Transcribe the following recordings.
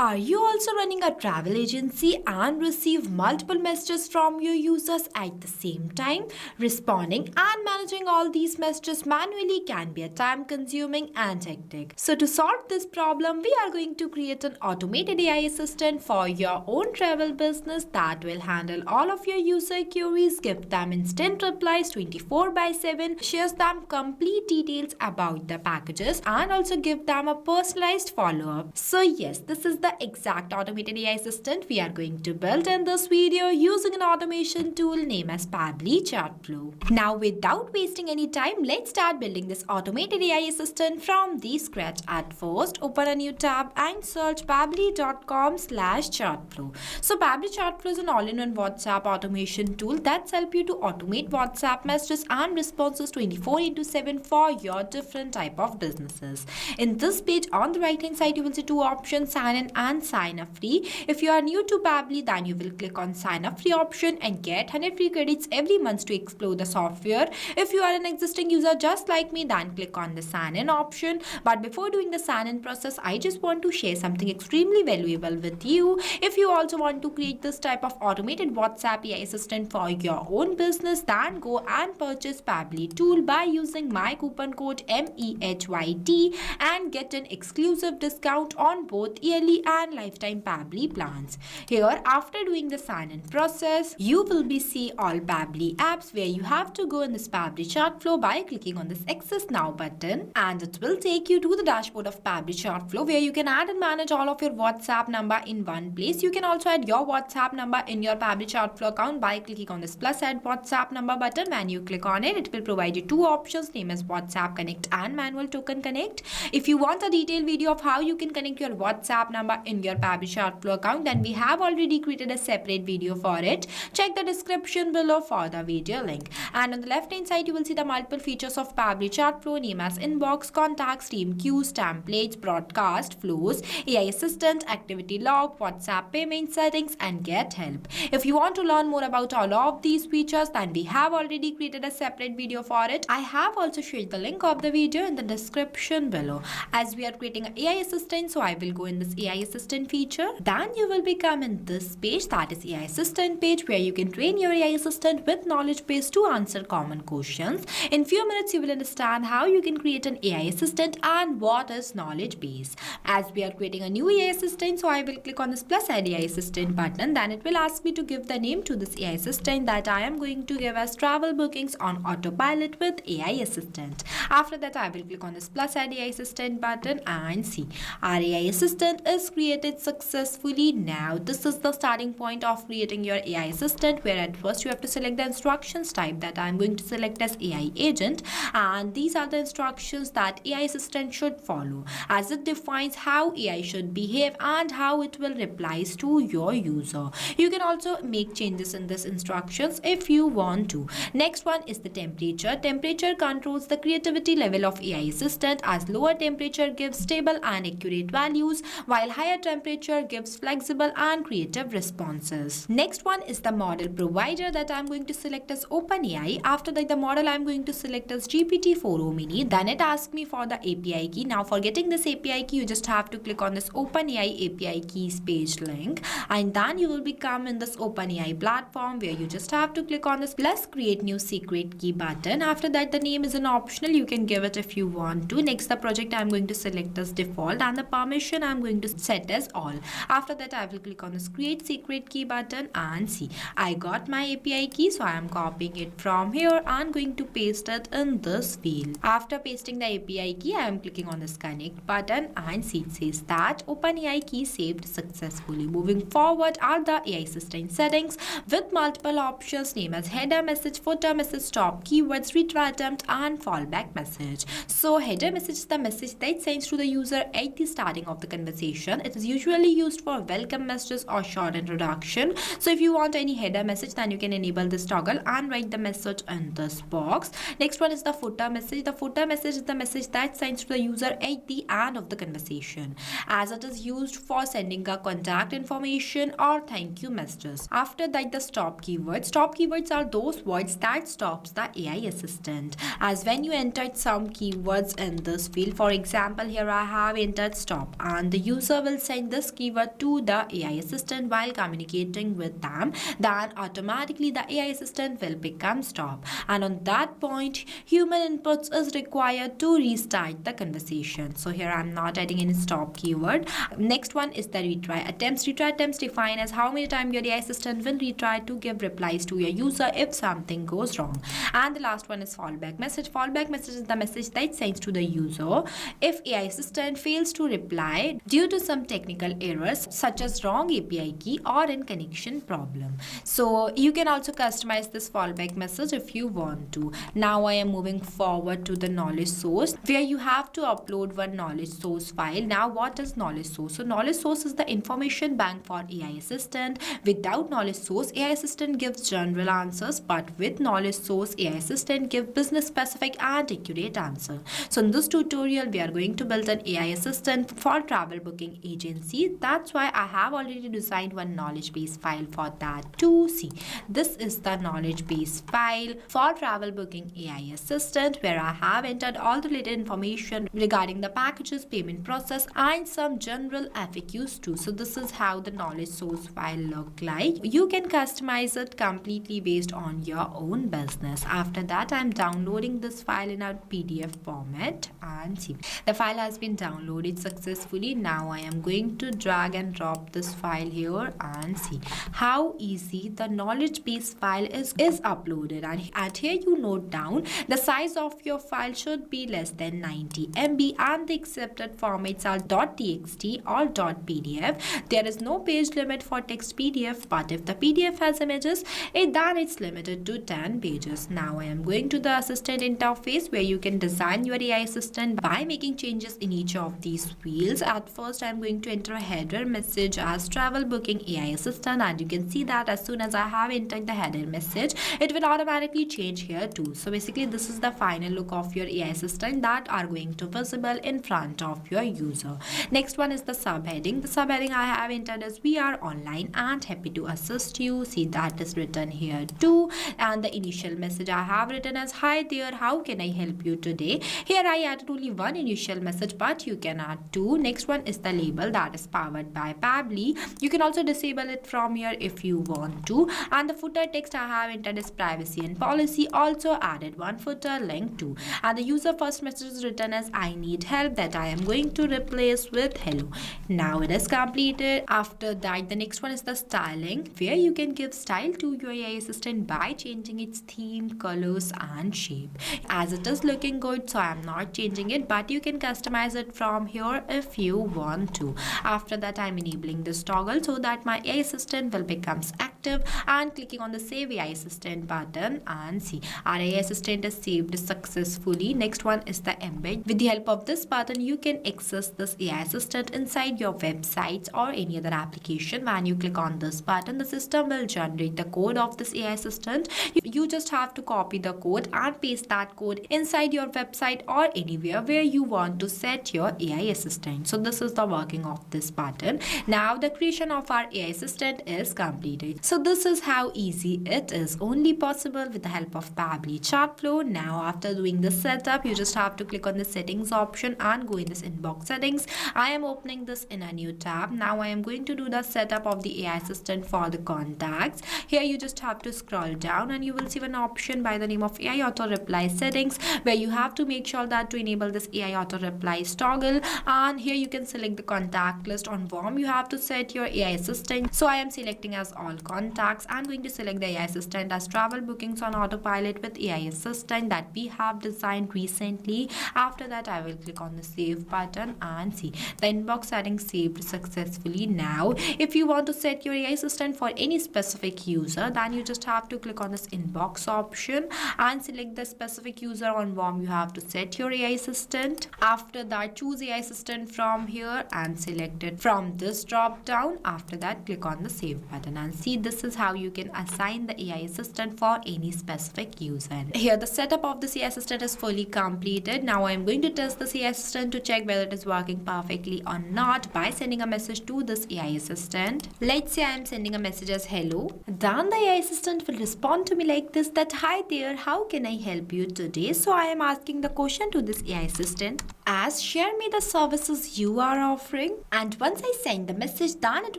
Are you also running a travel agency and receive multiple messages from your users at the same time? Responding and managing all these messages manually can be a time-consuming and hectic. So to solve this problem, we are going to create an automated AI assistant for your own travel business that will handle all of your user queries, give them instant replies 24/7, shares them complete details about the packages, and also give them a personalized follow-up. So yes, this is the exact automated AI assistant we are going to build in this video using an automation tool named as Pabbly Chatflow. Now without wasting any time, let's start building this automated AI assistant from the scratch. At first, open a new tab and search pabbly.com/chatflow. So Pabbly Chatflow is an all-in-one WhatsApp automation tool that's help you to automate WhatsApp messages and responses 24/7 for your different type of businesses. In this page on the right hand side, you will see two options, sign in and sign up free. If you are new to Pabbly, then you will click on sign up free option and get 100 free credits every month to explore the software. If you are an existing user just like me, then click on the sign in option. But before doing the sign in process, I just want to share something extremely valuable with you. If you also want to create this type of automated WhatsApp AI assistant for your own business, then go and purchase Pabbly tool by using my coupon code MEHYT and get an exclusive discount on both yearly and lifetime Pabbly plans. Here, after doing the sign-in process, you will be see all Pabbly apps where you have to go in this Pabbly Chatflow by clicking on this Access Now button, and it will take you to the dashboard of Pabbly Chatflow where you can add and manage all of your WhatsApp number in one place. You can also add your WhatsApp number in your Pabbly Chatflow account by clicking on this plus add WhatsApp number button. When you click on it, it will provide you two options named as WhatsApp Connect and Manual Token Connect. If you want a detailed video of how you can connect your WhatsApp number in your Pabbly Chatflow account, then we have already created a separate video for it. Check the description below for the video link. And on the left hand side, you will see the multiple features of Pabbly Chatflow named as Inbox, Contacts, Team Queues, Templates, Broadcast, Flows, AI Assistant, Activity Log, WhatsApp Payment Settings, and Get Help. If you want to learn more about all of these features, then we have already created a separate video for it. I have also shared the link of the video in the description below. As we are creating an AI assistant, so I will go in this AI assistant feature. Then you will become in this page, that is AI assistant page, where you can train your AI assistant with knowledge base to answer common questions. In few minutes, you will understand how you can create an AI assistant and what is knowledge base. As we are creating a new AI assistant, so I will click on this plus add AI assistant button. Then it will ask me to give the name to this AI assistant that I am going to give as travel bookings on autopilot with AI assistant. After that, I will click on this plus add AI assistant button and see our AI assistant is created successfully. Now this is the starting point of creating your AI assistant, where at first you have to select the instructions type that I'm going to select as AI agent, and these are the instructions that AI assistant should follow, as it defines how AI should behave and how it will replies to your user. You can also make changes in this instructions if you want to. Next one is the temperature. Temperature controls the creativity level of AI assistant, as lower temperature gives stable and accurate values, while higher temperature gives flexible and creative responses. Next one is the model provider that I'm going to select as OpenAI. After that, the model I'm going to select as GPT-4o mini. Then it asks me for the API key. Now for getting this API key, you just have to click on this OpenAI API keys page link, and then you will become in this OpenAI platform where you just have to click on this plus create new secret key button. After that, the name is an optional, you can give it if you want to. Next, the project I'm going to select as default, and the permission I'm going to set as all. After that, I will click on this create secret key button and see I got my API key, so I am copying it from here and going to paste it in this field. After pasting the API key, I am clicking on this connect button and see it says that OpenAI key saved successfully. Moving forward are the AI assistant settings with multiple options named as header message, footer message, stop keywords, retry attempt, and fallback message. So header message is the message that sends to the user at the starting of the conversation. It is usually used for welcome messages or short introduction. So if you want any header message, then you can enable this toggle and write the message in this box. Next one is the footer message. The footer message is the message that sends to the user at the end of the conversation, as it is used for sending a contact information or thank you messages. After that, the stop keywords. Stop keywords are those words that stops the AI assistant, as when you entered some keywords in this field. For example, here I have entered stop and the user will will send this keyword to the AI assistant while communicating with them, then automatically the AI assistant will become stop. And on that point, human inputs is required to restart the conversation. So here I'm not adding any stop keyword. Next one is the retry attempts. Retry attempts define as how many times your AI assistant will retry to give replies to your user if something goes wrong. And the last one is fallback message. Fallback message is the message that sends to the user if AI assistant fails to reply due to some technical errors such as wrong API key or in connection problem. So you can also customize this fallback message if you want to. Now I am moving forward to the knowledge source, where you have to upload one knowledge source file. Now what is knowledge source? So knowledge source is the information bank for AI assistant. Without knowledge source, AI assistant gives general answers, but with knowledge source, AI assistant gives business specific and accurate answer. So in this tutorial, we are going to build an AI assistant for travel booking agency. That's why I have already designed one knowledge base file for that to see. This is the knowledge base file for travel booking AI assistant, where I have entered all the related information regarding the packages, payment process, and some general FAQs too. So this is how the knowledge source file look like. You can customize it completely based on your own business. After that, I'm downloading this file in a PDF format, and see, the file has been downloaded successfully. Now I am going to drag and drop this file here and see how easy the knowledge base file is uploaded. And here you note down the size of your file should be less than 90 MB and the accepted formats are .txt or .pdf. There is no page limit for text PDF, but if the PDF has images, then it's limited to 10 pages. Now I am going to the assistant interface, where you can design your AI assistant by making changes in each of these fields. At first, I'm going to enter a header message as travel booking AI assistant, and you can see that as soon as I have entered the header message, it will automatically change here too. So basically, this is the final look of your AI assistant that are going to visible in front of your user. Next one is the subheading. The subheading I have entered is "We are online and happy to assist you." See, that is written here too. And the initial message I have written as "Hi there, how can I help you today?" Here I added only one initial message, but you can add two. Next one is the label that is powered by Pabbly. You can also disable it from here if you want to. And the footer text I have entered is privacy and policy. Also added one footer link too. And the user first message is written as "I need help," that I am going to replace with "hello." Now it is completed. After that, the next one is the styling, where you can give style to your AI assistant by changing its theme, colors, and shape. As it is looking good, so I am not changing it, but you can customize it from here if you want to. After that, I am enabling this toggle so that my AI assistant will become active, and clicking on the save AI assistant button, and see, our AI assistant is saved successfully. Next one is the embed. With the help of this button, you can access this AI assistant inside your websites or any other application. When you click on this button, the system will generate the code of this AI assistant. You just have to copy the code and paste that code inside your website or anywhere where you want to set your AI assistant. So this is the working of this button. Now the creation of our AI assistant is completed. So this is how easy it is, only possible with the help of Pabbly Chatflow. Now after doing this setup, you just have to click on the settings option and go in this inbox settings. I am opening this in a new tab. Now I am going to do the setup of the AI assistant for the contacts. Here you just have to scroll down and you will see an option by the name of AI auto reply settings, where you have to make sure that to enable this AI auto replies toggle. And here you can select the contact list. On whom you have to set your AI assistant. So I am selecting as all contacts. I'm going to select the AI assistant as travel bookings on autopilot with AI assistant that we have designed recently. After that, I will click on the save button and see the inbox settings saved successfully. Now if you want to set your AI assistant for any specific user, then you just have to click on this inbox option and select the specific user on whom you have to set your AI assistant. After that, choose AI assistant from here and select it from this drop down. After that, click on the save button and see, this is how you can assign the AI assistant for any specific user. Here the setup of this AI assistant is fully completed. Now I am going to test this AI assistant to check whether it is working perfectly or not by sending a message to this AI assistant. Let's say I am sending a message as "hello." Then the AI assistant will respond to me like this, that "Hi there, how can I help you today?" So I am asking the question to this AI assistant. as share me the services you are offering. And once I send the message, then it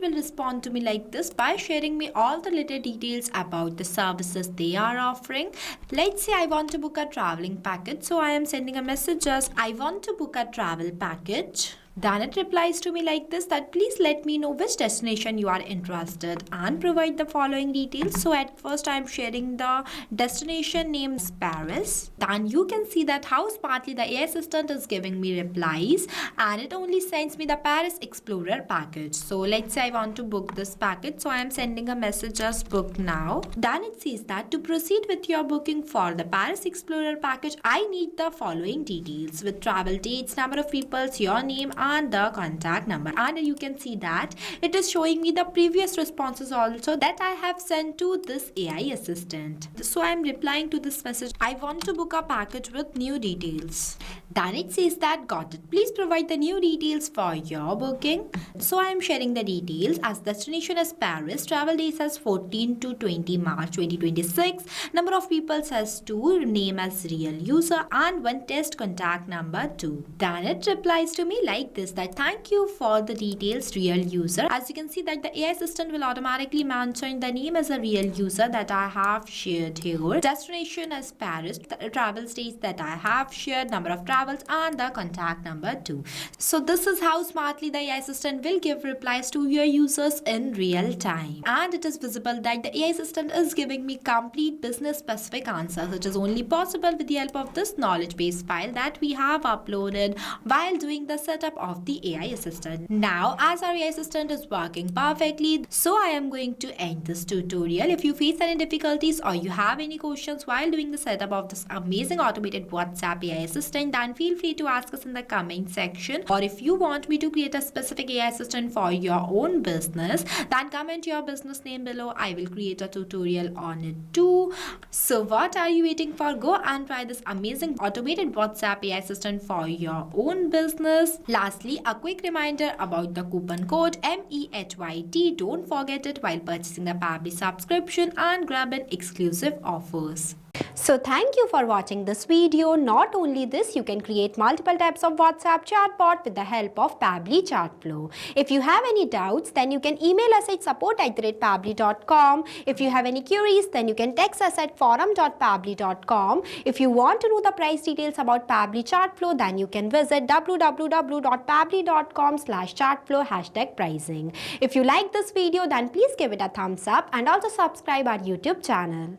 will respond to me like this by sharing me all the little details about the services they are offering. Let's say I want to book a traveling package, so I am sending a message as I want to book a travel package. Then it replies to me like this that please let me know which destination you are interested and provide the following details. So at first I am sharing the destination name is Paris. Then you can see that how smartly the AI assistant is giving me replies, and it only sends me the Paris Explorer package. So let's say I want to book this package, so I am sending a message as book now. Then it says that to proceed with your booking for the Paris Explorer package, I need the following details with travel dates, number of people, your name and the contact number. And you can see that it is showing me the previous responses also that I have sent to this AI assistant. So I am replying to this message, I want to book a package with new details. Then it says that got it, please provide the new details for your booking. So I am sharing the details as destination as Paris, travel dates as 14 to 20 March 2026, number of people as 2, name as real user and one test contact number 2. Then it replies to me like this that thank you for the details real user. As you can see that the AI assistant will automatically mention the name as a real user that I have shared here, destination as Paris, the travel states that I have shared, number of travels and the contact number 2. So this is how smartly the AI assistant will give replies to your users in real time. And it is visible that the AI assistant is giving me complete business specific answers, which is only possible with the help of this knowledge base file that we have uploaded while doing the setup of the AI assistant. Now as our AI assistant is working perfectly, so I am going to end this tutorial. If you face any difficulties or you have any questions while doing the setup of this amazing automated WhatsApp AI assistant, then feel free to ask us in the comment section. Or if you want me to create a specific AI assistant for your own business, then comment your business name below. I will create a tutorial on it too. So what are you waiting for? Go and try this amazing automated WhatsApp AI assistant for your own business. Lastly, a quick reminder about the coupon code MEHYT. Don't forget it while purchasing the Pabbly subscription and grab an exclusive offers. So thank you for watching this video. Not only this, you can create multiple types of WhatsApp chatbot with the help of Pabbly Chatflow. If you have any doubts, then you can email us at support@pabbly.com. If you have any queries, then you can text us at forum.pabbly.com. If you want to know the price details about Pabbly Chatflow, then you can visit www.pabbly.com/chatflow #pricing. If you like this video, then please give it a thumbs up and also subscribe our YouTube channel.